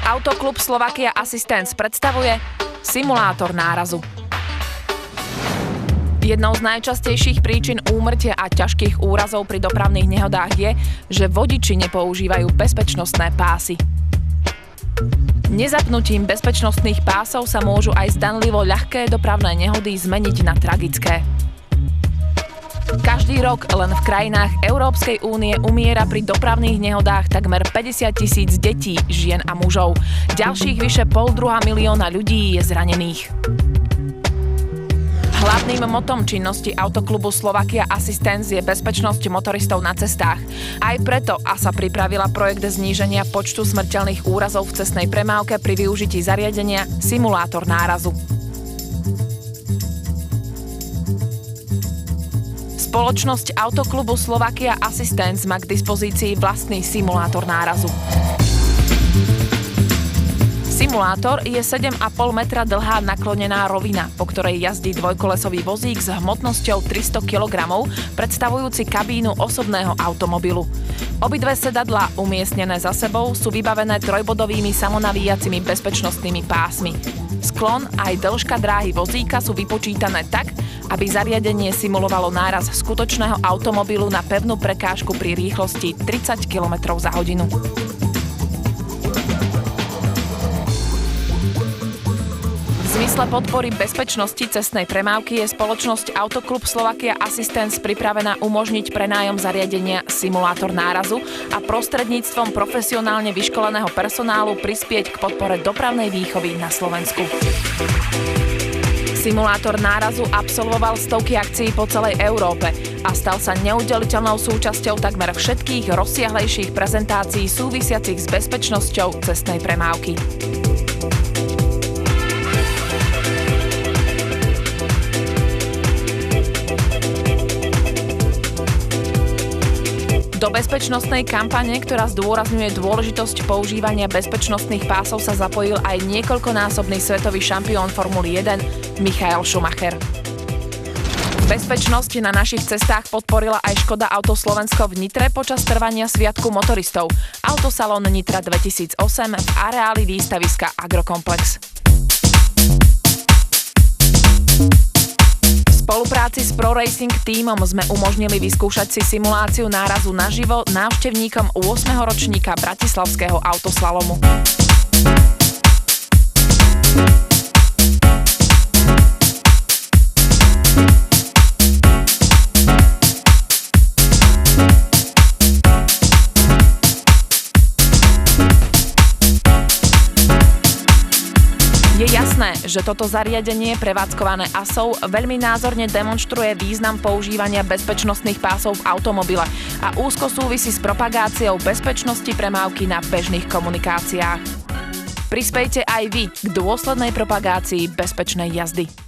Autoklub Slovakia Assistance predstavuje simulátor nárazu. Jednou z najčastejších príčin úmrtia a ťažkých úrazov pri dopravných nehodách je, že vodiči nepoužívajú bezpečnostné pásy. Nezapnutím bezpečnostných pásov sa môžu aj zdanlivo ľahké dopravné nehody zmeniť na tragické. Každý rok len v krajinách Európskej únie umiera pri dopravných nehodách takmer 50 000 detí, žien a mužov. Ďalších vyše 500 000 ľudí je zranených. Hlavným motom činnosti Autoklubu Slovakia Assistance je bezpečnosť motoristov na cestách. Aj preto ASA pripravila projekt zníženia počtu smrteľných úrazov v cestnej premávke pri využití zariadenia simulátor nárazu. Spoločnosť Autoklubu Slovakia Assistance má k dispozícii vlastný simulátor nárazu. Simulátor je 7,5 metra dlhá naklonená rovina, po ktorej jazdí dvojkolesový vozík s hmotnosťou 300 kg, predstavujúci kabínu osobného automobilu. Obidve sedadlá umiestnené za sebou sú vybavené trojbodovými samonavíjacimi bezpečnostnými pásmi. Sklon aj dĺžka dráhy vozíka sú vypočítané tak, aby zariadenie simulovalo náraz skutočného automobilu na pevnú prekážku pri rýchlosti 30 km za hodinu. V zmysle podpory bezpečnosti cestnej premávky je spoločnosť Autoklub Slovakia Assistance pripravená umožniť prenájom zariadenia simulátor nárazu a prostredníctvom profesionálne vyškoleného personálu prispieť k podpore dopravnej výchovy na Slovensku. Simulátor nárazu absolvoval stovky akcií po celej Európe a stal sa neoddeliteľnou súčasťou takmer všetkých rozsiahlejších prezentácií súvisiacich s bezpečnosťou cestnej premávky. Do bezpečnostnej kampane, ktorá zdôrazňuje dôležitosť používania bezpečnostných pásov, sa zapojil aj niekoľkonásobný svetový šampión Formuly 1 Michael Schumacher. Bezpečnosť na našich cestách podporila aj Škoda Auto Slovensko v Nitre počas trvania Sviatku motoristov. Autosalón Nitra 2008 v areáli výstaviska Agrokomplex. V spolupráci s ProRacing tímom sme umožnili vyskúšať si simuláciu nárazu naživo návštevníkom 8. ročníka Bratislavského autoslalomu. Je jasné, že toto zariadenie prevádzkované ASou veľmi názorne demonštruje význam používania bezpečnostných pásov v automobile a úzko súvisí s propagáciou bezpečnosti premávky na bežných komunikáciách. Prispejte aj vy k dôslednej propagácii bezpečnej jazdy.